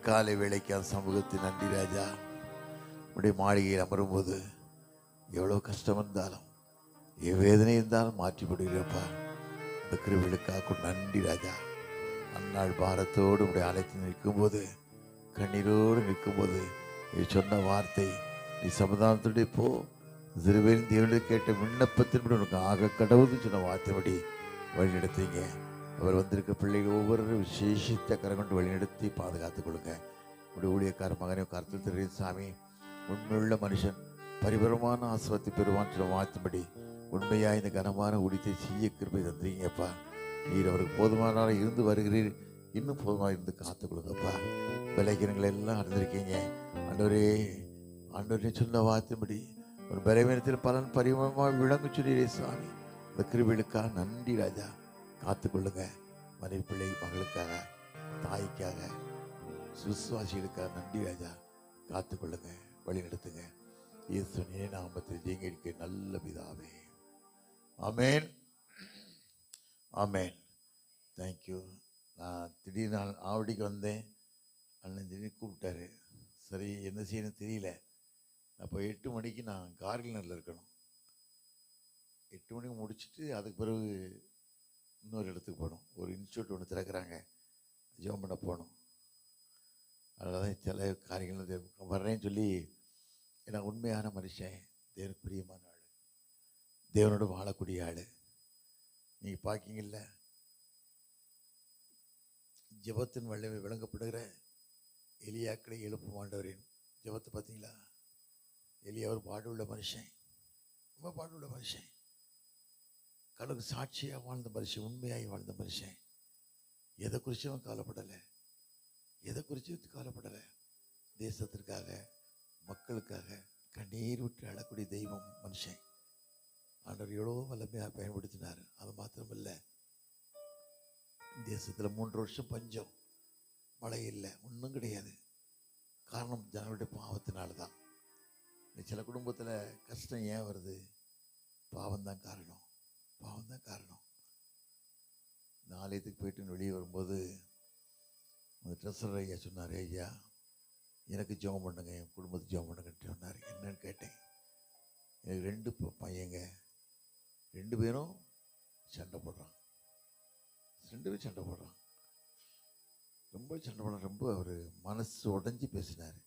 காலை வேளைக்கு சமூகத்தின் நன்றி ராஜா. உடைய மாளிகையில் அமரும்போது எவ்வளோ கஷ்டம் இருந்தாலும் வேதனை இருந்தாலும் மாற்றி விடுகிறப்பா. இந்த கிருவிகளுக்காக நன்றி ராஜா. அந்நாள் பாரத்தோடு உடைய ஆலயத்தில் நிற்கும்போது, கண்ணீரோடு நிற்கும்போது நீ சொன்ன வார்த்தை, நீ சமாதானத்துடைய போ, சிறுவையில் தேவனுடைய கேட்ட விண்ணப்பத்தின்படி உனக்கு ஆக கடவுள்னு சொன்ன வார்த்தைப்படி வழிநடத்தீங்க. அவர் வந்திருக்க பிள்ளைகள் ஒவ்வொரு விசேஷித்த கரங்கொண்டு வழிநடத்தி பாதுகாத்துக் கொள்ளுங்க. உடைய ஊழியக்கார மகனை கருத்தில் தெரியும் சாமி. உண்மையுள்ள மனுஷன் பரிபூரமான ஆசீர்வாதத்தை பெறுவான்னு சொல்ல வாழ்த்தும்படி உண்மையாக இந்த கனமான ஊழியத்தை செய்ய கிருபை தந்துறீங்கப்பா. நீர் அவருக்கு போதுமான இருந்து வருகிறீர், இன்னும் போதுமாக இருந்து காத்துக் கொடுங்கப்பா. பலகீனங்களை எல்லாம் அறிந்திருக்கீங்க ஆண்டவரே. ஆண்டவரே சொன்ன வார்த்தைப்படி ஒரு பலவீனத்தில் பலன் பரிமாணமாக விளங்கு சொல்லிடுறே சாமி. இந்த கிருபைகளுக்காக நன்றி ராஜா. காத்துக்கொள்ளுங்க. மனைவி பிள்ளை மகளுக்காக, தாய்க்காக, விசுவாசிகளுக்காக நன்றி ராஜா. காத்துக்கொள்ளுங்க, வழி நடத்துங்க. இயேசுவின் நாமத்தில் ஜெயங்கரிக்க நல்ல பிதாவே. ஆமேன், ஆமேன். தேங்க்யூ. நான் திடீர்னு ஆவடிக்கு வந்தேன். அண்ணன் திடீர்னு கூப்பிட்டாரு. சரி என்ன செய்யணும்னு தெரியல. அப்போ 8 மணிக்கு நான் கார்கினரில் இருக்கணும். 8 மணிக்கு முடிச்சுட்டு அதுக்கு பிறகு இன்னொரு இடத்துக்கு போகணும். ஒரு இன்ஸ்டியூட் ஒன்று திறக்கிறாங்க, ஜெபம் பண்ண போகணும். அதனால தான் சில காரியங்கள் வர்றேன்னு சொல்லி. ஏன்னா உண்மையான மனுஷன், தேவனுக்கு பிரியமான ஆள், தேவனோடு வாழக்கூடிய ஆள். நீங்கள் பார்க்கிங்கல்ல, ஜெபத்தின் வல்லமை விளங்கப்படுகிற எலியாக்களை எழுப்பும் ஆண்டவரின் ஜெபத்தை பார்த்தீங்களா? எலியா ஒரு பாடுள்ள மனுஷன், ரொம்ப பாடுள்ள மனுஷன், கடவுளுக்கு சாட்சியாக வாழ்ந்த மனுஷன், உண்மையாகி வாழ்ந்த மனுஷன். எதை குறிச்சும் கவலைப்படலை, எதை குறிச்சும் கவலைப்படலை. தேசத்திற்காக, மக்களுக்காக கண்ணீர் விட்டு அழக்கூடிய தெய்வம் மனுஷன். ஆண்டவர் எவ்வளோ வல்லமையாக பயன்படுத்தினார். அது மாத்திரமில்லை, தேசத்தில் 3 வருஷம் பஞ்சம், மழை இல்லை, ஒன்றும் கிடையாது. காரணம் ஜனங்களுடைய பாவத்தினால தான். சில குடும்பத்தில் கஷ்டம் ஏன் வருது? பாவம்தான் காரணம், பாவம்தான் காரணம். இந்த ஆலயத்துக்கு போயிட்டு வெளியே வரும்போது அந்த ட்ரெஸ்ஸர் ஐயா சொன்னார், ஐயா எனக்கு ஜெபம் பண்ணுங்க, என் குடும்பத்துக்கு ஜெபம் பண்ணுங்கன்ட்டு சொன்னார். என்னன்னு கேட்டேன். எனக்கு 2 பையங்க, 2 பேரும் சண்டை போடுறான், 2 பேரும் சண்டை போடுறான், ரொம்ப சண்டை போடுறான். ரொம்ப அவர் மனசு உடஞ்சி பேசினார்.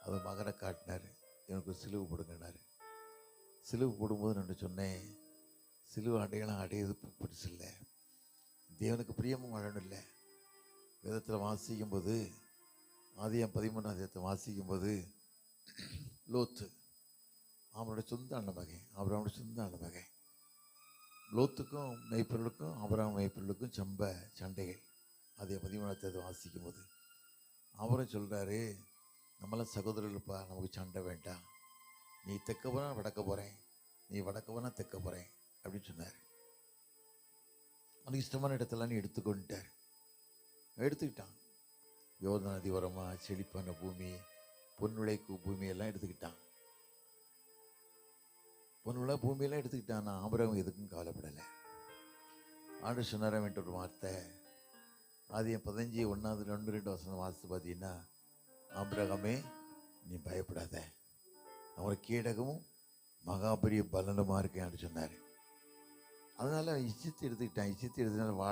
அது மகனை காட்டினார், எனக்கு சிலுவை போடுங்கன்னாரு. சிலுவை போடும்போது நான் சொன்னேன், சிலுவை அடையாளம் அடையது பெருசு இல்லை, தேவனுக்கு பிரியமும் வாழணும் இல்லை. வேதத்தில் வாசிக்கும்போது, ஆதியாகமம் 13ஆம் அதிகாரத்தை வாசிக்கும்போது, லோத்து அவனோட சொந்த அண்ணன் மகன், ஆபிரகாமோட சொந்த அண்ணன் மகன். லோத்துக்கும் மெய்ப்பொருளுக்கும் ஆபிரகாம் மெய்ப்பொருளுக்கும் சண்டைகள். ஆதியாகமம் 13ஆம் அதிகாரத்தை வாசிக்கும்போது அவரும் சொல்கிறாரு, நம்மளாம் சகோதரர்கள்ப்பா, நமக்கு சண்டை வேண்டாம், நீ தெற்க போனா வடக்க போகிறேன், நீ வடக்க போனா தெற்க போகிறேன் அப்படின்னு சொன்னார். அவனுக்கு இஷ்டமான இடத்தெல்லாம் நீ எடுத்துக்கிட்டான். யோர்தான் நதி ஓரமாக செழிப்பான பூமி, பொன்னுழைக்கு பூமியெல்லாம் எடுத்துக்கிட்டான். பொன்னுள்ள பூமியெல்லாம் எடுத்துக்கிட்டான். நான் ஆபிரகாம் எதுக்கும் கவலைப்படலை. ஆண்டு சொன்னாரன்ட்டு ஒரு வார்த்தை, ஆதியாகமம் 15:1-2 வாசித்து பார்த்தீங்கன்னா, ஆபிரகாமே நீ பயப்படாத, நான் ஒரு கீடகமும் மகாபரிய பலனுமா இருக்கேன்னு சொன்னார். அதனால இச்சித்து எடுத்துக்கிட்டால்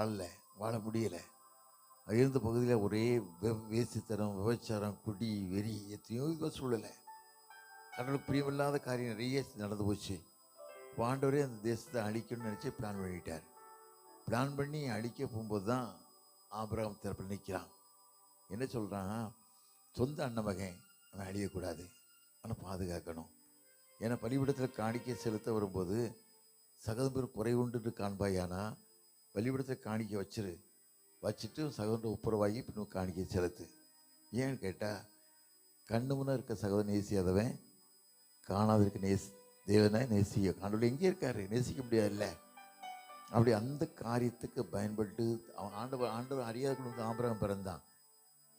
வாழ முடியலை. இருந்த பகுதியில் ஒரே வேசித்தனம், விபச்சாரம், குடி, வெறி, எத்தனையோ சூழலை, கடவுளுக்கு பிரியமில்லாத காரியம் நிறைய நடந்து போச்சு. ஆண்டவரே அந்த தேசத்தை அழிக்கணும்னு நினச்சி பிளான் பண்ணிட்டார். பிளான் பண்ணி அழிக்க போகும்போது தான் ஆபிரகாம் தரப்பில் நிற்கிறான். என்ன சொல்கிறான்? சொந்த அண்ணன் மகன், அவன் அழியக்கூடாது, ஆனால் பாதுகாக்கணும். ஏன்னா பலிபீடத்தில் காணிக்கை செலுத்த வரும்போது சகோதரர் குறை உண்டு காண்பாயானா பலிபீடத்தில் காணிக்கை வச்சுட்டு சகோதரன் ஒப்புரவாகி பின்னும் காணிக்கை செலுத்து. ஏன்னு கேட்டால், கண்ணு முன்னே இருக்க சகோதரன் நேசியாதவன் காணாதிருக்க தேவனை நேசிக்க, கடவுள் எங்கே இருக்காரு, நேசிக்க முடியாதுல்ல. அப்படி அந்த காரியத்துக்கு பயன்பட்டு அவன் ஆண்டவர் அறியாத குடும்பத்தில் ஆபிரகாம் பிறந்தான்.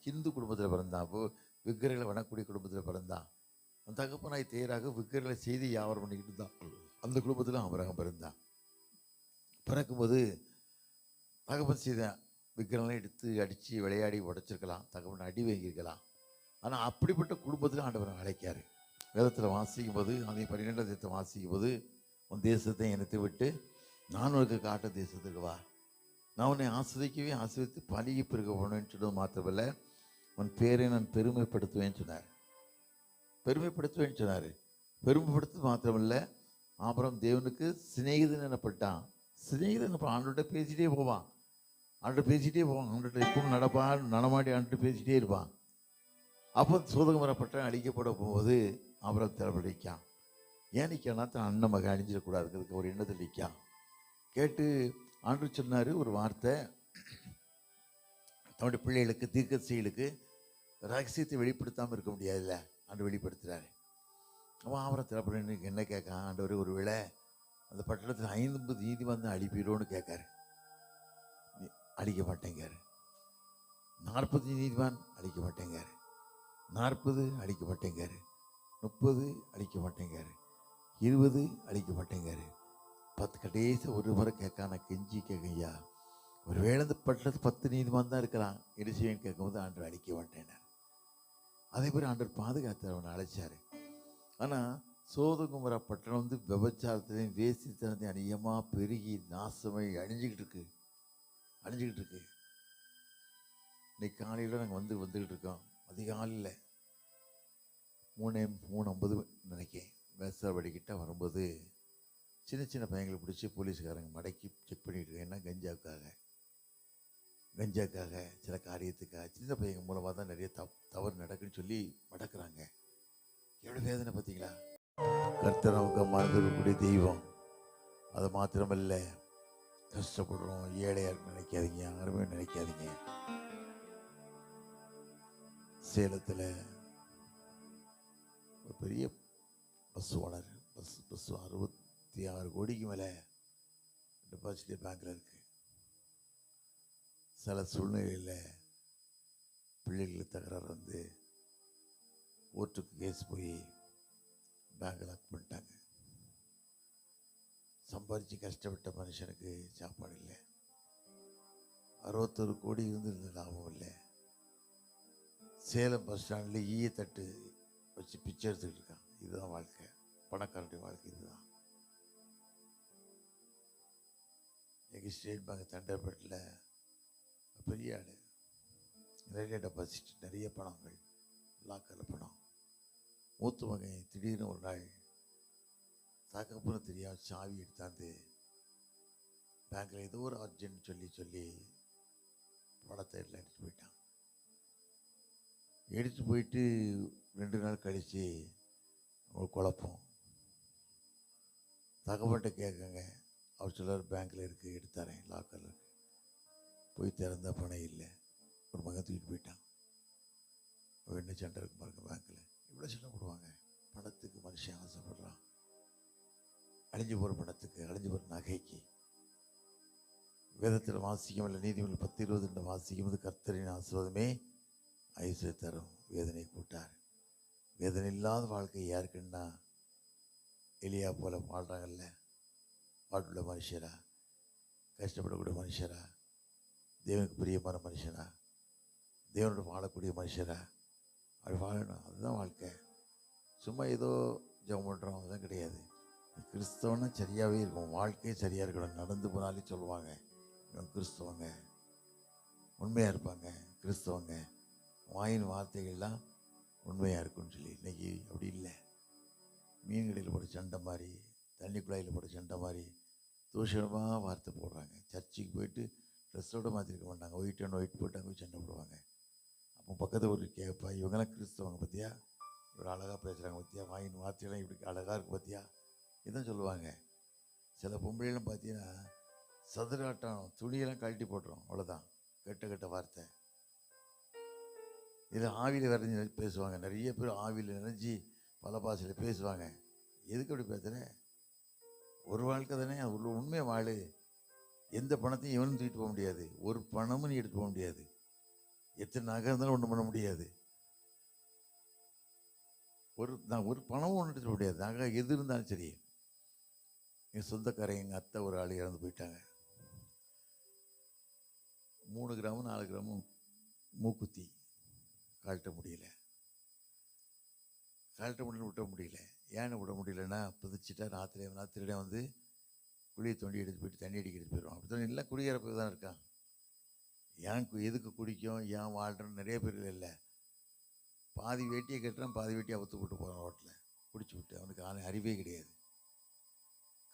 ஹிந்து குடும்பத்தில் பிறந்தான். அப்போ விக்கிரகளை வணக்கூடிய குடும்பத்தில் பிறந்தான். அந்த தகப்பனாய் தேராக விக்கிரகளை செய்து வியாபாரம் பண்ணிக்கிட்டு தான் அந்த குடும்பத்தில் ஆபிரகாம் பிறந்தான். பிறக்கும்போது தகப்பன் செய்த விக்கிரம்லாம் எடுத்து அடித்து விளையாடி உடைச்சிருக்கலாம், தகவல் அடி வாங்கியிருக்கலாம். ஆனால் அப்படிப்பட்ட குடும்பத்தில் ஆண்டவர் அழைக்காரு. வேதத்தில் வாசிக்கும் போது, அதே 12ஆம் தேசத்தை வாசிக்கும் போது, உன் தேசத்தை இனத்தை விட்டு நான் உனக்கு காட்ட தேசத்துக்கு வா, நான் உன்னை ஆஸ்வதிக்கவே ஆஸ்வதித்து பலியை பெருக போனேன்னு சொன்னது மாத்திரமல்ல, உன் பேரை நான் பெருமைப்படுத்துவேன்னு சொன்னார். பெருமைப்படுத்துவேன்னு சொன்னார். பெருமைப்படுத்து மாத்திரமல்ல, ஆபிரகாம் தேவனுக்கு சிநேகிதன் எனப்பட்டான். சிநேகிதன் ஆண்டோட பேசிகிட்டே போவான், ஆண்டு பேசிகிட்டே போவான், ஆண்டு எப்பவும் நடமாடி ஆண்டு பேசிகிட்டே இருப்பான். அப்போ சோதகம் வரப்பட்ட அழிக்கப்பட போகும்போது ஆபிரகாம் திறப்படிக்கான். ஏன் நிற்கானா, தன் அண்ணன் மகன் அழிஞ்சிடக்கூடாதுங்கிறதுக்கு ஒரு எண்ணத்தில் நிற்கான். கேட்டு ஆண்டு சொன்னார் ஒரு வார்த்தை, தன்னுடைய பிள்ளைகளுக்கு தீர்க்கதரிசிகளுக்கு ரகசியத்தை வெளிப்படுத்தாமல் இருக்க முடியாதுல்ல, ஆண்டு வெளிப்படுத்துகிறாரு. அவன் ஆபரம் திறப்பட என்ன கேட்கான், ஆண்டவர் ஒரு வேளை அந்த பட்டணத்தில் 50 நீதிமன்றம் அழிப்பீரோன்னு கேட்காரு. அழிக்க மாட்டேங்காரு. 40 நீதிமான் அழிக்க மாட்டேங்காரு, 40 அழிக்க மாட்டேங்காரு, 30 அழிக்க மாட்டேங்காரு, 20 அழிக்க மாட்டேங்காரு, 10 கடைசி ஒரு முறை கேட்கான கெஞ்சி கேட்கையா, ஒரு வேளை இந்த பட்டணத்து 10 நீதிமான் தான் இருக்கிறான், எரிசிவன் கேட்கும்போது ஆண்டவர் அழிக்க மாட்டேனார். அதே மாதிரி ஆண்டவர் பாதுகாத்து அவனை அழைச்சார். ஆனால் சோதகுமர பட்டணம் விபச்சாரத்திலையும் வேசித்தனத்தையும் அதிகமாக பெருகி நாசமை அழிஞ்சிக்கிட்டு இருக்கு. இன்னைக்கு காலையில் நாங்கள் வந்துக்கிட்டு இருக்கோம். அதிகாலையில் 3:50 நினைக்கிறேன், மேசவடிக்கிட்ட வரும்போது சின்ன சின்ன பையங்களை பிடிச்சி போலீஸ்காரங்க மடக்கி செக் பண்ணிட்டு இருக்கேன். ஏன்னா கஞ்சாக்காக சில காரியத்துக்காக சின்ன பையங்க மூலமாக தான் நிறைய தவறு நடக்குன்னு சொல்லி மடக்கிறாங்க. எவ்வளோ வேதனை பார்த்தீங்களா? கர்த்தர் நமக்கு மறந்துக்கூடிய தெய்வம். அது மாத்திரமல்ல, கஷ்டப்படுறோம் ஏழையாக நினைக்காதீங்க, யாருமே நினைக்காதீங்க. சேலத்தில் ஒரு பெரிய பஸ் ஓனர், பஸ் 66 கோடிக்கு மேலே டெபாசிட் பேங்க்கில் இருக்குது. சில சூழ்நிலையில் பிள்ளைகளுக்கு தகராறு கோர்ட்டுக்கு கேஸ் போய் பேங்கை லாக் பண்ணிட்டாங்க. சம்பாதிச்சு கஷ்டப்பட்ட மனுஷனுக்கு சாப்பாடு இல்லை. 61 கோடி இருந்த லாபம் இல்லை. சேலம் பஸ் ஸ்டாண்டில் ஈயத்தட்டு வச்சு பிச்சை எடுத்துக்கிட்டு இருக்கான். இதுதான் வாழ்க்கை, பணக்காரனுடைய வாழ்க்கை இதுதான். எங்கள் ஸ்டேட் பேங்க் தண்டர்பேட்டில் பெரிய ஆள், நிறைய டெபாசிட், நிறைய பணங்கள், லாக்கரில் பணம். மூத்த மகன் திடீர்னு ஒரு நாள் தகப்புன்னு தெரியாமல் சாவி எடுத்தாந்து பேங்க்கில் ஏதோ ஒரு அர்ஜென்ட் சொல்லி பணத்தை எல்லாம் எடுத்துகிட்டு போயிட்டான். எடுத்து போயிட்டு 2 நாள் கழித்து ஒரு குழப்பம். தகவல்கிட்ட கேட்குங்க, அவர் சொல்கிறார் பேங்க்கில் இருக்குது, எடுத்தாரேன், லாக்கரில் இருக்குது. போய் திறந்த பணம் இல்லை. ஒரு மகன் தூக்கிட்டு போயிட்டான். என்ன சண்டை இருக்கு பாருங்க பேங்க்கில். இவ்வளோ சண்டை போடுவாங்க. பணத்துக்கு மனுஷன் ஆசைப்படுறான். அழிஞ்சு போகிற பணத்துக்கு, அழிஞ்சு போகிற நகைக்கு. வேதத்தில் வாசிக்கும் இல்லை, நீதிமன்றம் 10:20 வாசிக்கும் போது கர்த்தரின் ஆசீர்வாதமே ஐஸ்வர்ய தரும், வேதனை கூட்டார். வேதனை இல்லாத வாழ்க்கை யாருக்குன்னா எலியா போல வாழ்கிறாங்கல்ல, வாழ்வுள்ள மனுஷரா, கஷ்டப்படக்கூடிய மனுஷரா, தேவனுக்கு பிரியமான மனுஷனா, தேவனோட வாழக்கூடிய மனுஷரா, அப்படி வாழணும். அதுதான் வாழ்க்கை. சும்மா ஏதோ ஜெபம் பண்ணுறோம் அதுதான் கிடையாது. கிறிஸ்தவன்னா சரியாகவே இருக்கும், வாழ்க்கையும் சரியாக இருக்கணும். நடந்து போனாலே சொல்லுவாங்க இவங்க கிறிஸ்தவங்க, உண்மையாக இருப்பாங்க கிறிஸ்தவங்க, வாயின் வார்த்தைகள்லாம் உண்மையாக இருக்குன்னு சொல்லி. இன்றைக்கி அப்படி இல்லை. மீன் கடையில் போட சண்டை மாதிரி, தண்ணி குழாயில் போட சண்டை மாதிரி தூஷணமாக வார்த்தை போடுறாங்க. சர்ச்சுக்கு போயிட்டு ட்ரெஸ்ஸோடு மாற்றிருக்க மாட்டாங்க, ஒயிட் அண்ட் ஒயிட் போட்டு அங்கே சண்டை போடுவாங்க. அப்போ பக்கத்தில் ஒரு கேட்பா, இவங்கெல்லாம் கிறிஸ்தவங்க பார்த்தியா, இவ்வளோ அழகாக பேசுகிறாங்க பார்த்தியா, வாயின் வார்த்தையெல்லாம் இப்படி அழகாக இருக்குது பார்த்தியா, இதுதான் சொல்லுவாங்க. சில பொம்பளைலாம் பார்த்தீங்கன்னா சதுராட்டம் துணியெல்லாம் கழட்டி போட்டுரும், அவ்வளோதான். கெட்ட வார்த்தை. இதில் ஆவியில் வரைஞ்சி பேசுவாங்க. நிறைய பேர் ஆவியில் நினைஞ்சி பல பாஷையில் பேசுவாங்க. எதுக்கு அப்படி பேசுகிறேன்? ஒரு வாழ்க்கை தானே, அது உண்மையை வாழு. எந்த பணத்தையும் எவனும் தூக்கிட்டு போக முடியாது, ஒரு பணமும் நீ எடுத்து போக முடியாது. எத்தனை நகை இருந்தாலும் ஒன்றும் பண்ண முடியாது. ஒரு பணமும் ஒன்று எடுத்துக்க முடியாது. நகை எது இருந்தாலும் சரி. எங்கள் சொந்தக்காரன், எங்கள் அத்தை ஒரு ஆள் இறந்து போயிட்டாங்க. 3 கிராமும் 4 கிராமும் மூக்குத்தி கழட்ட முடியல. விட்ட முடியல. ஏன்னு விட முடியலன்னா, புதிச்சிட்டா ராத்திரி திருட வந்து குழியை தோண்டி எடுத்து போயிட்டு தண்ணி அடிக்க எடுத்து போயிடுவான். அப்படி தான் எல்லாம் குடிக்கிறப்ப தான் இருக்கான். ஏன் எதுக்கு குடிக்கும், ஏன் வாழ்கிறோன்னு நிறைய பேர் இல்லை. பாதி வேட்டியை கட்டுறான், பாதி வேட்டியை அவுத்து போட்டு போகிறான் ரோட்டில் குடிச்சு விட்டு. அவனுக்கு அறிவே கிடையாது.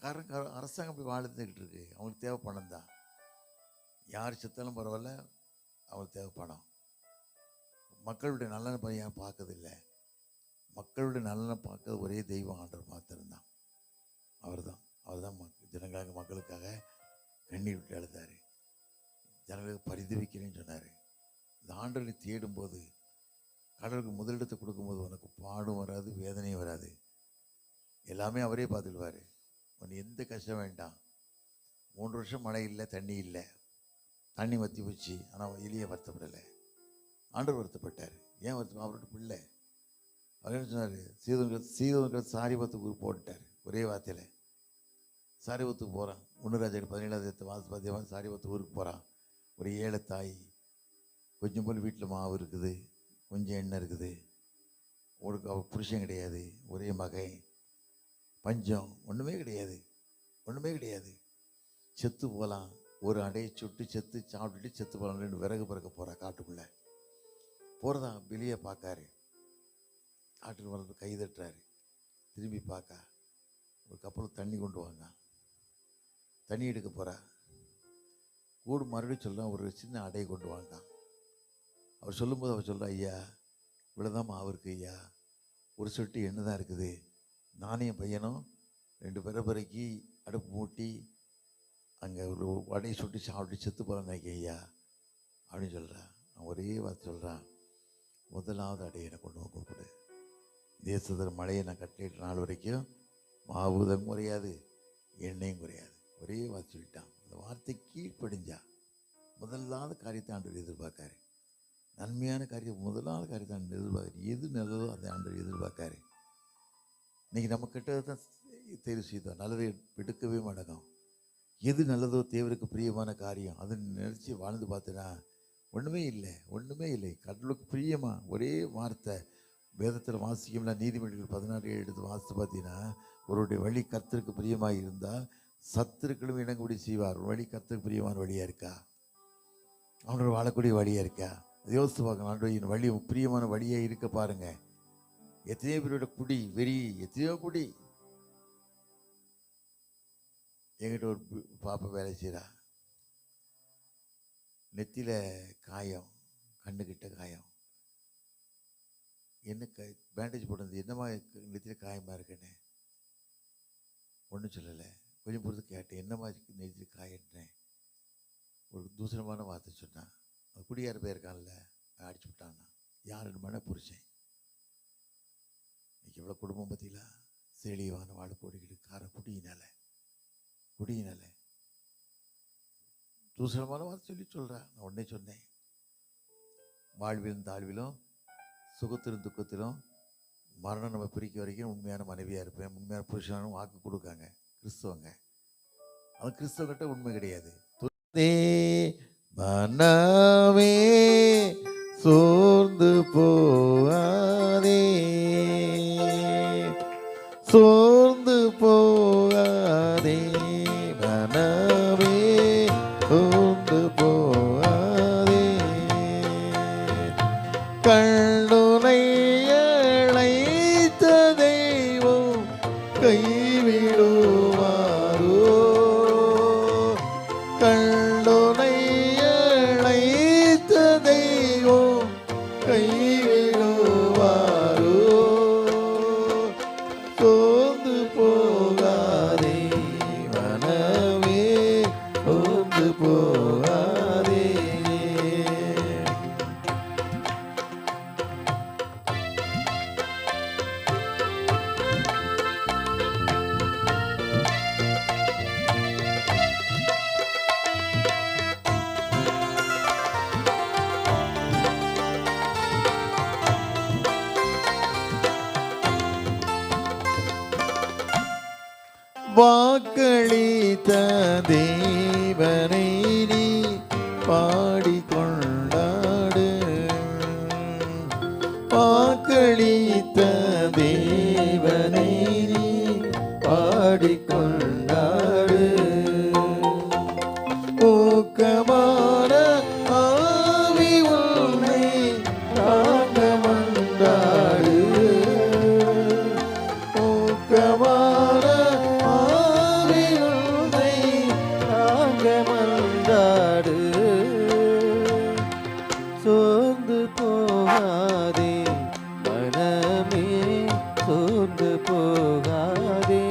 காரணம் அரசாங்கம் போய் வாழ்ந்துக்கிட்டு இருக்கு. அவங்களுக்கு தேவை பணம் தான். யார் செத்தாலும் பரவாயில்ல, அவங்களுக்கு தேவை பணம். மக்களுடைய நலனை ஏன் பார்க்கறதில்லை? மக்களுடைய நலனை பார்க்கறது ஒரே தெய்வம் ஆண்டவர் மாத்திரம்தான். அவர் தான் ஜனங்களாக மக்களுக்காக கண்ணீர் விட்டு அழுதார். ஜனங்களுக்கு பரிதவிக்கிறேன்னு சொன்னார். இந்த ஆண்டவரை தேடும்போது, கடவுளுக்கு முதலிடத்தை கொடுக்கும்போது உனக்கு பாடும் வராது, வேதனையும் வராது. எல்லாமே அவரே பார்த்துடுவார். உனக்கு எந்த கஷ்டம் வேண்டாம். 3 வருஷம் மழை இல்லை, தண்ணி இல்லை, தண்ணி வற்றி போச்சு. ஆனால் எலியை வருத்தப்படலை. ஆண்டவர் வருத்தப்பட்டார். ஏன் அவரோட பிள்ளை. அவர் என்ன சொன்னார்? சீதோனுக்கு சாரிபத்துக்கு போட்டார். ஒரே வார்த்தையில் சாரிபத்துக்கு போகிறான். 1 ராஜாக்கள் 17 வாசி சாரிபத்து ஊருக்கு போகிறான். ஒரு ஏழை தாய், கொஞ்சம் போல் வீட்டில் மாவு இருக்குது, கொஞ்சம் எண்ணெய் இருக்குது, அவளுக்கு அவள் புருஷன் கிடையாது, ஒரே மகன், பஞ்சம், ஒன்றுமே கிடையாது. செத்து போகலாம். ஒரு அடையை சுட்டு செத்து சாப்பிட்டுட்டு செத்து போகலாம். 2 விறகு பிறக்க போகிறா. காட்டுக்குள்ளே போகிறதான் வெளியே பார்க்காரு. காட்டுக்கு வர்றது கை தட்டுறாரு. திரும்பி பார்க்க ஒரு கப்பல் தண்ணி கொண்டு வாங்க. தண்ணி எடுக்க போகிறா. கூடு மறுபடியும் சொல்லலாம், ஒரு சின்ன அடையை கொண்டு வாங்க. அவர் சொல்லும்போது அவர் சொல்கிறா, ஐயா இவ்வளோதான் மாவு இருக்குது ஐயா, ஒரு சொட்டு எண்ணெய் தான் இருக்குது, நானே என் பையனும் 2 பிறப்பறைக்கு அடுப்பு மூட்டி அங்கே ஒரு வடையை சுட்டு சாப்பிட்டு செத்து போகிறான் நினைக்க ஐயா அப்படின்னு சொல்கிறான். அவன் ஒரே வார்த்தை சொல்கிறான், முதலாவது அடையை என்னை கொண்டு கூப்பிடு. தேசத்தில் மழையை நான் கட்டளையிட்ட நாள் வரைக்கும் மாவுதம் குறையாது, எண்ணெயும் குறையாது. ஒரே வார்த்தை சொல்லிட்டான். அந்த வார்த்தை கீழ்ப்படிஞ்சா முதலாவது காரியத்தை ஆண்டவர் எதிர்பார்க்காரு. நன்மையான காரியம் முதலாவது காரியத்தை ஆண்டவர் எதிர்பார்க்காரு. எது நல்லதோ அதை ஆண்டவர் எதிர்பார்க்காரு. இன்றைக்கி நம்ம கிட்ட தான் தேர்வு செய்தோம். நல்லதை எடுக்கவே மாட்டோம். எது நல்லதோ தேவருக்கு பிரியமான காரியம் அது நினச்சி வாழ்ந்து பார்த்தேன்னா ஒன்றுமே இல்லை. கடவுளுக்கு பிரியமாக ஒரே வார்த்தை வேதத்தில் வாசிக்கும்ல. நீதிமொழிகள் 16:7 எடுத்து வாசித்து பார்த்தீங்கன்னா, ஒருவருடைய வழி கர்த்தருக்கு பிரியமாக இருந்தால் சத்துருக்களும் இணங்குபடி செய்வார். வழி கர்த்தருக்கு பிரியமான வழியாக இருக்கா? அவனோட வாழக்கூடிய வழியாக இருக்கா? அதை யோசித்து பார்க்கணும். ஆண்டவர் வழி பிரியமான வழியாக இருக்க பாருங்க. எத்தனையோ பேரோட குடி வெறி, எத்தனையோ குடி. என்கிட்ட ஒரு பாப்பா வேலை செய்கிறா. நெத்தியில் காயம், கண்ணுக்கிட்ட காயம். என்ன பேண்டேஜ் போட்டது, என்னம்மா நெத்தியில் காயமாக இருக்குன்னு ஒன்றும் சொல்லலை. கொஞ்சம் பொறுத்து கேட்டேன், என்னம்மா நெத்தியில் காயன்றேன். ஒரு தூசணமான வார்த்தை சொன்னான். அது குடியார போயிருக்கான்ல, அடிச்சு விட்டான்னா. யார் மன புருஷன். இன்னைக்கு எவ்வளோ குடும்பம் பற்றிலா செழிவான வாழ போடிக்கிட்டு கார குடியினால தூசணமான வார்த்தை சொல்கிறேன். நான் உடனே சொன்னேன், வாழ்விலும் தாழ்விலும் சுகத்திலும் துக்கத்திலும் மரணம் நம்ம பிரிக்க வரைக்கும் உண்மையான மனைவியாக இருப்பேன், உண்மையான புருஷனும் வாக்கு கொடுக்காங்க கிறிஸ்தவங்க. அது கிறிஸ்தவங்கிட்ட உண்மை கிடையாது. மனமே சோர்ந்து போகாதே, சோர்ந்து போகாதே, மனமே சோர்ந்து போகாதே, கண்ணுனை அழைத்த தெய்வம் கைவிடுவாரோ, கண்ணுனை அழைத்த தெய்வம் கைவிடுவாரோ, சோர்ந்து போகாதே மனமே, சோர்ந்து போகாதே. வாக்களித்த தேவனை நீ பாடி சோர்ந்து போகாதே மனமே, சோர்ந்து போகாதே.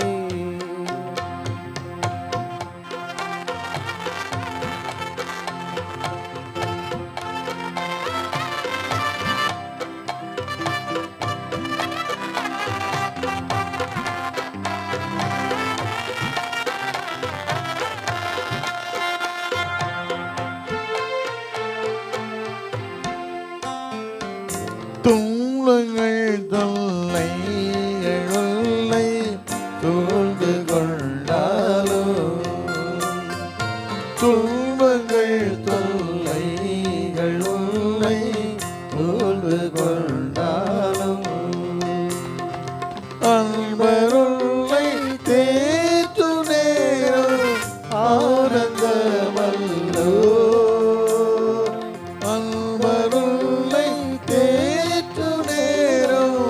துன்பங்கள் தொல்லைகள் உன்னை சூழ்ந்து கொண்டாலோ, துன்பங்கள் தொல்லைகள் உன்னை சூழ்ந்து கொண்டாலும் அன்பருள்ளை தேற்று நேரம் ஆனந்தமல்லோ, அன்பருள்ளை தேற்று நேரம்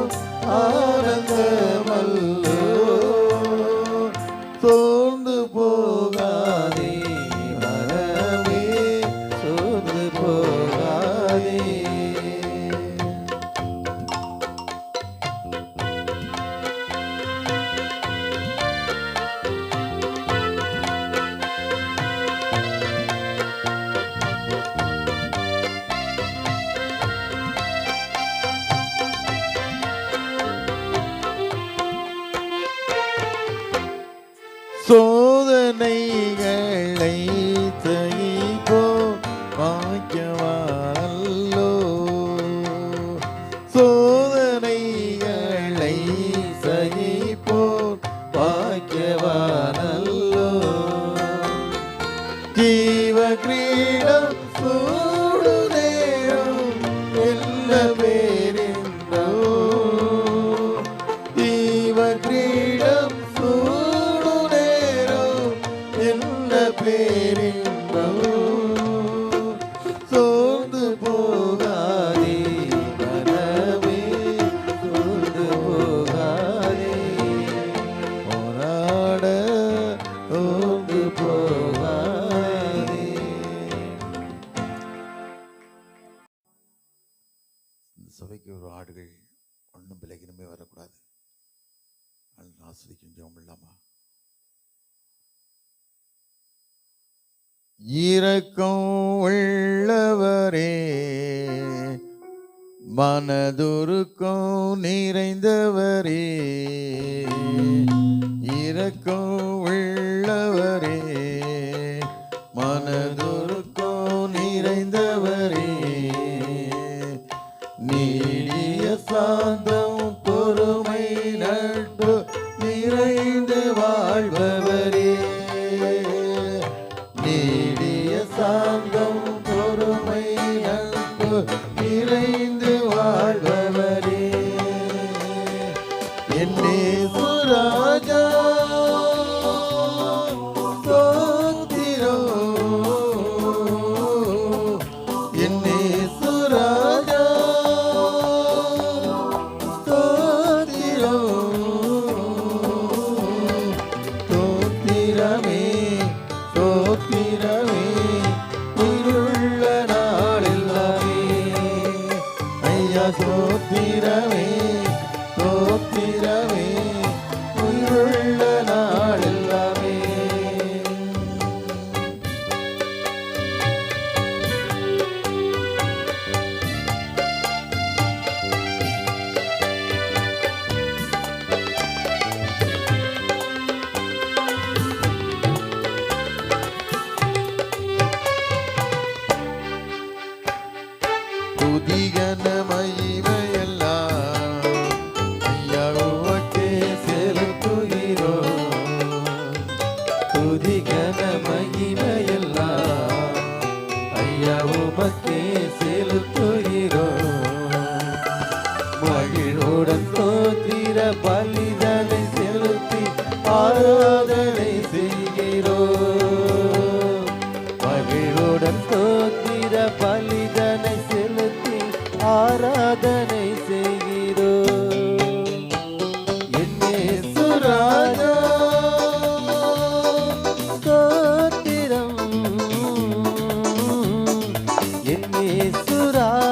ஆனந்தமல்லோ. சோர்ந்து போகாதே மனமே, சோர்ந்து போகாதே. சோதனைகளை சகிப்போ பாக்கியவானல்லோ, சோதனைகளை சகிப்போ பாக்கியவானல்லோ. ஜீவ கிரீடம் சூடு நேரம் எல்ல பேரிந்தோ, ஜீவ கிரீடம் சூடு நேரம் என்ன பேரிந்தோ. சோர்ந்து போகாதே மனமே, சோர்ந்து போகாதே. போராட சோர்ந்து போகாதே. இந்த சபைக்கு ஒரு ஆடுகள் ஒன்றும் விலகினுமே வரக்கூடாது. ஆஸ்வதிக்கும் ஜெபம் இல்லாமா? இரக்கம் உள்ளவரே, மனதுருக்கம் நிறைந்தவரே, இரக்கம் உள்ளவரே, மனதுருக்கம் நிறைந்தவரே, நீடிய சாந்தம் பொறுமை நட்பு நிறைந்து வாழ்பவரே, நீடிய சாந்தம் பொறுமை நட்பு நிறைந்து வாழ்பவரே. என்னே சுராஜா ஸ்தோத்திரம், என்னே சுராஜா ஸ்தோத்திரம், ஸ்தோத்திரமே ஸ்தோத்திரமே உயிருள்ள நாளெல்லாமே. ஐயா ஸ்தோத்திரமே ஸ்தோத்திரமே உயிருள்ள நாளெல்லாமே. துதிகன மகிமையெல்லாம் ஐயா உமக்கே செலுத்துகிறோம், துதிகன மகிமையெல்லாம் ஐயா உமக்கே செலுத்துகிறோம். மகிழ்வுடன் ஸ்தோத்திர பலிதனை செலுத்தி ஆராதனை செய்கிறோம். மகிழ்வுடன் ஸ்தோத்திர பலிதனை செலுத்தி ஆராதனை செய்கிறோம். என்னே சுராஜா ஸ்தோத்திரம், என்னே சுராஜா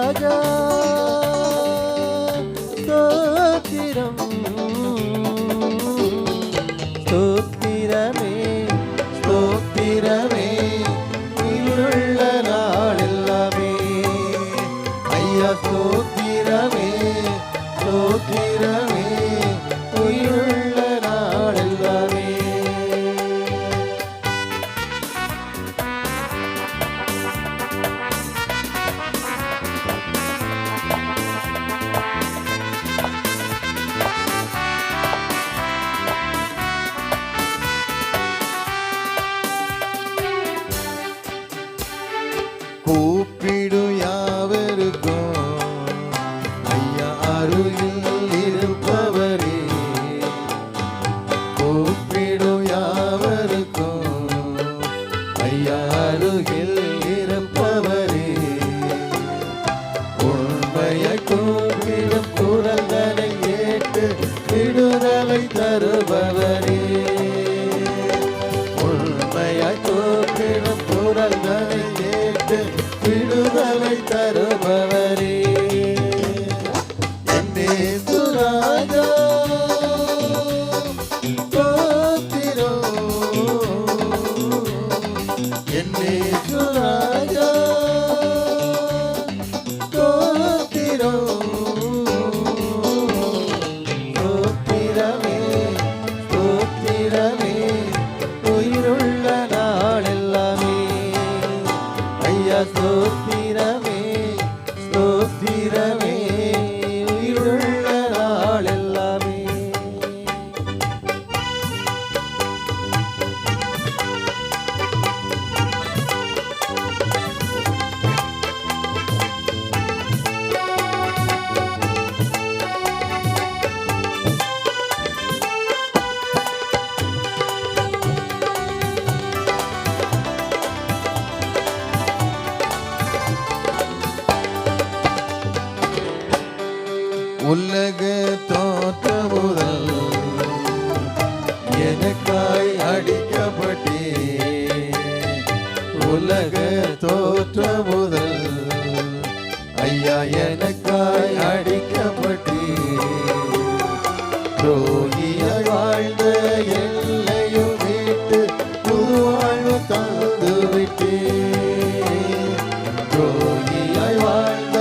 கூப்பிடும் யாவருக்கும் ஐயா அருகில் இருப்பவரே, கூப்பிடும் யாவருக்கும் ஐயா அருகில் இருப்பவரே, உண்மையை கூப்பிடும் குரல்களை கேட்டு விடுதலை தருபவரே, உண்மையை கூப்பிடும் குரல்களை கேட்டு விடுதலை தருபவரே, என்னே சுராஜா ஸ்தோத்திரம், என்னே சுராஜா ஸ்தோத்திரம், ஸ்தோத்திரமே ஸ்தோத்திரமே உயிருள்ள நாளெல்லாமே, ஐயா ஸ்தோத்திரமே ஸ்தோத்திரமே உயிருள்ள நாளெல்லாமே. உலக தோற்ற முதல் எனக்காய் அடிக்கப்பட்டே, உலக தோற்ற முதல் ஐயா எனக்காய் அடிக்கப்பட்டே, துரோகியாய் வாழ்ந்த எல்லையும் மீட்டு புது வாழ்வு தந்து விட்டே, துரோகியாய் வாழ்ந்த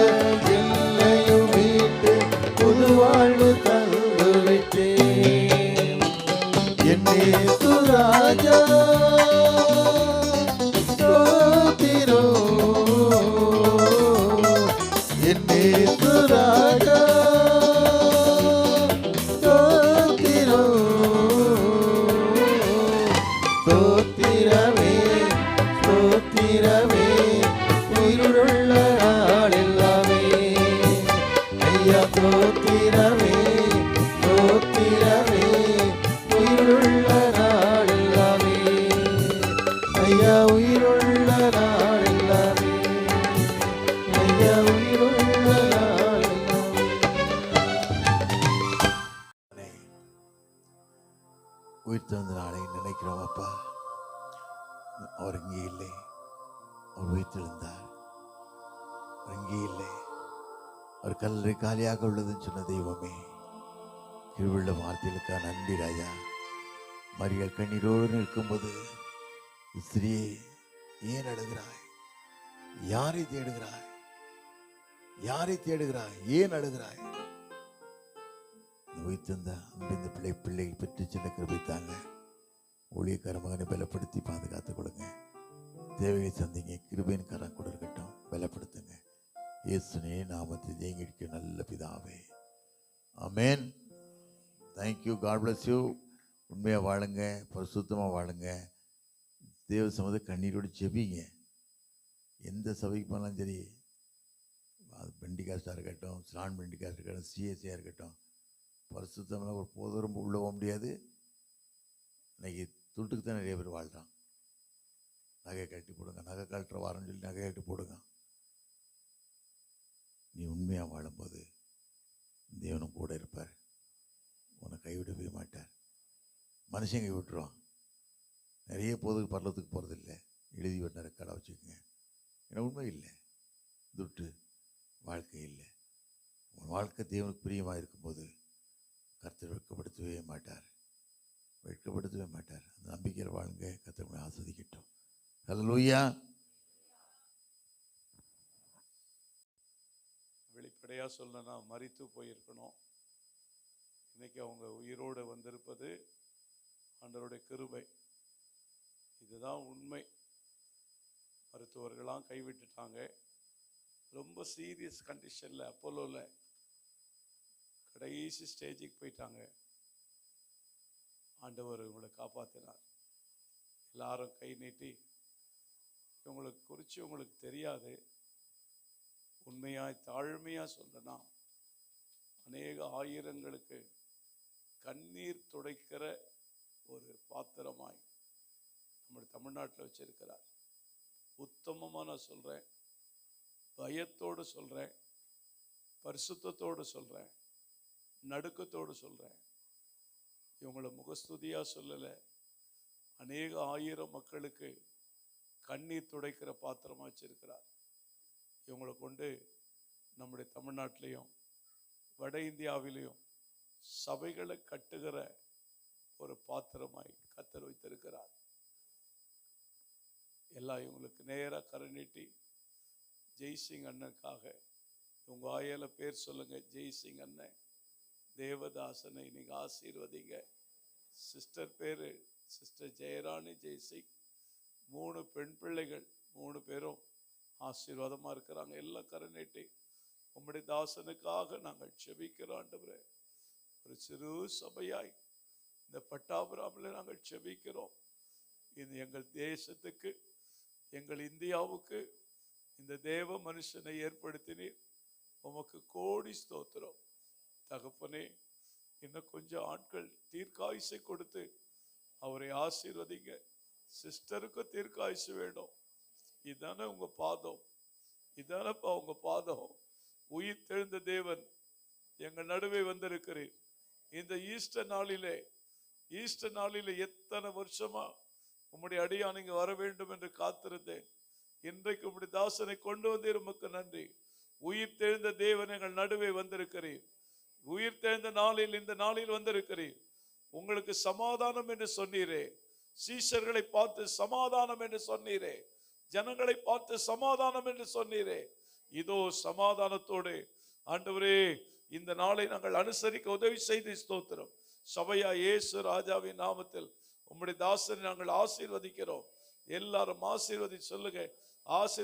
எல்லையும் மீட்டு புது வாழ்வு தந்து விட்டே, என்னே சுராஜா ஸ்தோத்திரம், என்னே சுராஜா ஸ்தோத்திரம், ஸ்தோத்திரமே ஸ்தோத்திரமே உயிருள்ள நாளெல்லாமே, ஐயா ஸ்தோத்திரமே ஸ்தோத்திரமே உயிருள்ள நாளெல்லாமே, ஐயா உயிருள்ள நாளெல்லாமே, ஐயா உயிருள்ள நாளெல்லாமே. உயிர் தந்த நாளை நினைக்கிறோம் அப்பா, அவர் இங்கே இல்லை, அவர் உயிர்த்தெழுந்தார், அவர் இங்கே இல்லை, அவர் கல்லறை காலியாக உள்ளதுன்னு சொன்ன தெய்வமே, கிருவுள்ள வார்த்தைகளுக்காக நன்றி ராஜா. மரியாள் கண்ணீரோடு நிற்கும்போது, ஸ்திரியே ஏன் அழுகிறாய், யாரை தேடுகிறாய், யாரை தேடுகிறாய், ஏன் அழுகிறாய்? உயிர்த்தந்த அன்பிந்த பிள்ளை பெற்று சின்ன கிருபித்தாங்க. ஊழியக்கார மகனை பலப்படுத்தி பாதுகாத்துக் கொடுங்க, தேவையை சந்திங்க, கிருபையின் கரம் கூட இருக்கட்டும், பலப்படுத்துங்க. இயேசுவே நாமத்தில் ஜெயங்கிடிக்க நல்ல பிதாவே, ஆமென். Thank you, God bless you. உண்மையாக வாழுங்க, பரிசுத்தமாக வாழுங்க, தேவ சமூகத்தை கண்ணீரோடு செபிங்க. எந்த சபைக்கு போனாலும் சரி, அது பெண்டிகாஸ்டாக இருக்கட்டும், ஸ்லான் பெண்டிகாஸ்டாக இருக்கட்டும், சிஎஸ்சியாக இருக்கட்டும், பரிசுத்தமாக ஒரு போதும் உள்ள போக முடியாது. இன்னைக்கு துட்டுக்கு தான் நிறைய பேர் வாழ்கிறான். நகை கட்டி போடுங்க, நகை கழட்டுற வாரம்னு சொல்லி நகை கட்டி போடுங்க. நீ உண்மையாக வாழும்போது தேவனும் கூட இருப்பார், உன்னை கைவிடவே மாட்டார். மனுஷன் கை விட்டுருவான். நிறைய போதுக்கு பரலத்துக்கு போகிறதில்லை, எழுதி விட்ட ரெக்கார்டாக வச்சுக்கோங்க. ஏன்னா உண்மை இல்லை, துட்டு வாழ்க்கை இல்லை. உன் வாழ்க்கை தேவனுக்கு பிரியமாக இருக்கும்போது கர்த்தர் வெட்கப்படுத்தவே மாட்டார், வெட்கப்படுத்தவே மாட்டார். அந்த நம்பிக்கையில் வாழுங்க, கர்த்தர் ஆஸ்வதிக்கட்டும். ஹல்லேலூயா. வெளிப்படையாக சொல்லணும்னா மரித்து போயிருக்கணும். இன்னைக்கு அவங்க உயிரோடு வந்திருப்பது ஆண்டவருடைய கிருபை. இதுதான் உண்மை. மருத்துவர்களாம் கைவிட்டுட்டாங்க. ரொம்ப சீரியஸ் கண்டிஷனில் அப்போலோவில் கடைசி ஸ்டேஜுக்கு போயிட்டாங்க. ஆண்டவர் இவங்களை காப்பாற்றினார். எல்லாரும் கை நீட்டி, இவங்களுக்கு குறித்து உங்களுக்கு தெரியாது, உண்மையாய் தாழ்மையா சொல்றேன்னா, அநேக ஆயிரங்களுக்கு கண்ணீர் துடைக்கிற ஒரு பாத்திரமாய் நம்முடைய தமிழ்நாட்டில் வச்சிருக்கிறார். உத்தமமா நான் சொல்றேன், பயத்தோடு சொல்றேன், பரிசுத்தத்தோடு சொல்றேன், நடுக்கத்தோடு சொல்றேன். இவங்களை முகஸ்துதியா சொல்லல, அநேக ஆயிரம் மக்களுக்கு கண்ணீர் துடைக்கிற பாத்திரமா வச்சிருக்கிறார். இவங்களை கொண்டு நம்முடைய தமிழ்நாட்டிலையும் வட இந்தியாவிலையும் சபைகளை கட்டுகிற ஒரு பாத்திரமாய் கர்த்தர் வைத்திருக்கிறார். எல்லாம் இவங்களுக்கு நேராக கரை நீட்டி ஜெய்சிங் அண்ணனுக்காக உங்க ஆயில பேர் சொல்லுங்க. ஜெய்சிங் அண்ணன், தேவதாசனை நீங்க ஆசீர்வதிங்க. சிஸ்டர் பேரு சிஸ்டர் ஜெயராணி ஜெய்சிங். 3 பெண் பிள்ளைகள், 3 பேரும் ஆசீர்வாதமா இருக்கிறாங்க. எல்லாம் கரை நீட்டி உம்முடைய தாசனுக்காக நாங்கள் செபிக்கிறோம் ஆண்டவரே. ஒரு சிறு சபையாய் இந்த பட்டாபுராமில் நாங்கள் செபிக்கிறோம். இது எங்கள் தேசத்துக்கு, எங்கள் இந்தியாவுக்கு இந்த தேவ மனுஷனை ஏற்படுத்தினீர். உமக்கு கோடி ஸ்தோத்திரம் தகப்பனே. இன்னும் கொஞ்சம் ஆட்கள் தீர்க்காயுசை கொடுத்து அவரை ஆசீர்வதிங்க. சிஸ்டருக்கு தீர்க்காயுசு வேணும். இதானே உங்க பாதம், இதானப்பா உங்க பாதம். உயிர் தெழுந்த தேவன் எங்கள் நடுவே வந்திருக்கிறீர். இந்த ஈஸ்டர் நாளிலே எத்தனை வருஷமா உம்முடைய அடியான் இங்க வர வேண்டும் என்று காத்திருந்தேன். இன்றைக்கு உம்முடைய தாசனை கொண்டு வந்தீர், உமக்கு நன்றி. உயிர் தெழுந்த தேவன் எங்கள் நடுவே வந்திருக்கிறீர். உயிர் தெழுந்த நாளில், இந்த நாளில் வந்திருக்கிறீர். உங்களுக்கு சமாதானம் என்று சொன்னீரே, சீஷர்களை பார்த்து சமாதானம் என்று சொன்னீரே, ஜனங்களை பார்த்து சமாதானம் என்று சொன்னீரே. இதோ சமாதானத்தோடு ஆண்டவரே இந்த நாளை நாங்கள் அனுசரிக்க உதவி செய்து ஸ்தோத்திரம். சபையா இயேசு ராஜாவின் நாமத்தில் உம்முடைய தாசனை நாங்கள் ஆசீர்வதிக்கிறோம். எல்லாரும் ஆசீர்வதி சொல்லுங்க.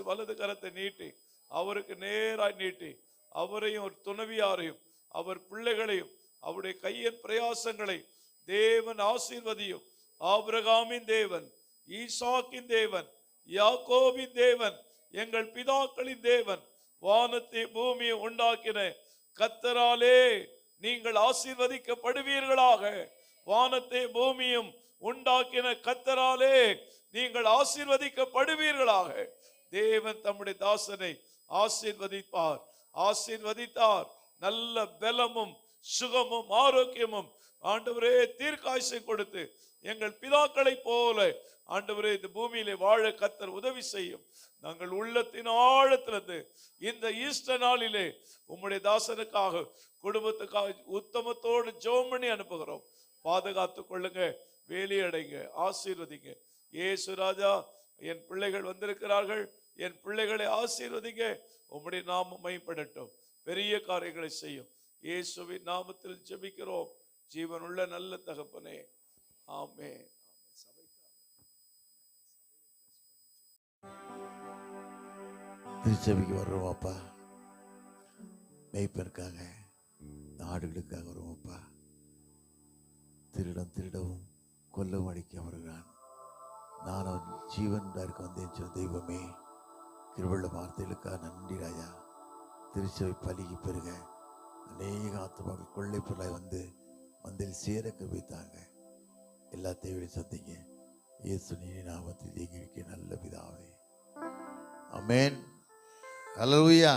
வலது கரத்தை நீட்டி அவருக்கு நேராய் நீட்டி அவரையும் ஒரு துணவியாரையும் அவர் பிள்ளைகளையும் அவருடைய கையின் பிரயாசங்களை தேவன் ஆசீர்வதியும். ஆபிரகாமின் தேவன், ஈசாக்கின் தேவன், யாக்கோபின் தேவன், எங்கள் பிதாக்களின் தேவன், வானத்தை பூமியை உண்டாக்கின கர்த்தராலே நீங்கள் ஆசீர்வதிக்கப்படுவீர்களாக. வானத்தை பூமியும் உண்டாக்கின கர்த்தராலே நீங்கள் ஆசீர்வதிக்கப்படுவீர்களாக. தேவன் தம்முடைய தாசனை ஆசீர்வதித்தார். நல்ல பலமும் சுகமும் ஆரோக்கியமும் ஆண்டவரே தீர்க்காயுசை கொடுத்து எங்கள் பிதாக்களை போல ஆண்டவரே இந்த பூமியிலே வாழ கர்த்தர் உதவி செய்யும். நாங்கள் உள்ளத்தின் ஆழத்திலிருந்து இந்த ஈஸ்டர் நாளிலே உம்முடைய தாசனுக்காக, குடும்பத்துக்காக உத்தமத்தோடு ஜெபம் பண்ணி அனுப்புகிறோம். பாதுகாத்துக் கொள்ளுங்க, வேலியடைங்க, ஆசீர்வதிங்க. இயேசு ராஜா, என் பிள்ளைகள் வந்திருக்கிறார்கள், என் பிள்ளைகளை ஆசீர்வதிங்க. உம்முடைய நாமம் மைப்படட்டும், பெரிய காரியங்களை செய்யும். இயேசுவின் நாமத்தில் ஜெபிக்கிறோம் ஜீவனுள்ள நல்ல தகப்பனே, ஆமென். திருச்சபைக்கு வர்றோம் அப்பா, மேய்ப்பருக்காக, ஆடுகளுக்காக வரும் அப்பா. திருடவும் கொல்லவும் அடிக்க வருகிறான். நான் அவன் ஜீவன் இருக்க வந்தேன் சொன்ன தெய்வமே, கிருபையுள்ள வார்த்தைகளுக்காக நன்றி ராஜா. திருச்சபை பலிக்கு பெருக அநேக ஆத்துமாக்கள் கொள்ளை பொருளாய் வந்து மந்தையில் சேர கிருபைத்தாங்க. எல்லா தேவையும் சந்திங்க. இயேசு நாமத்தில் எங்களுக்கு நல்ல பிதாவே, ஆமென். ஹல்லேலூயா.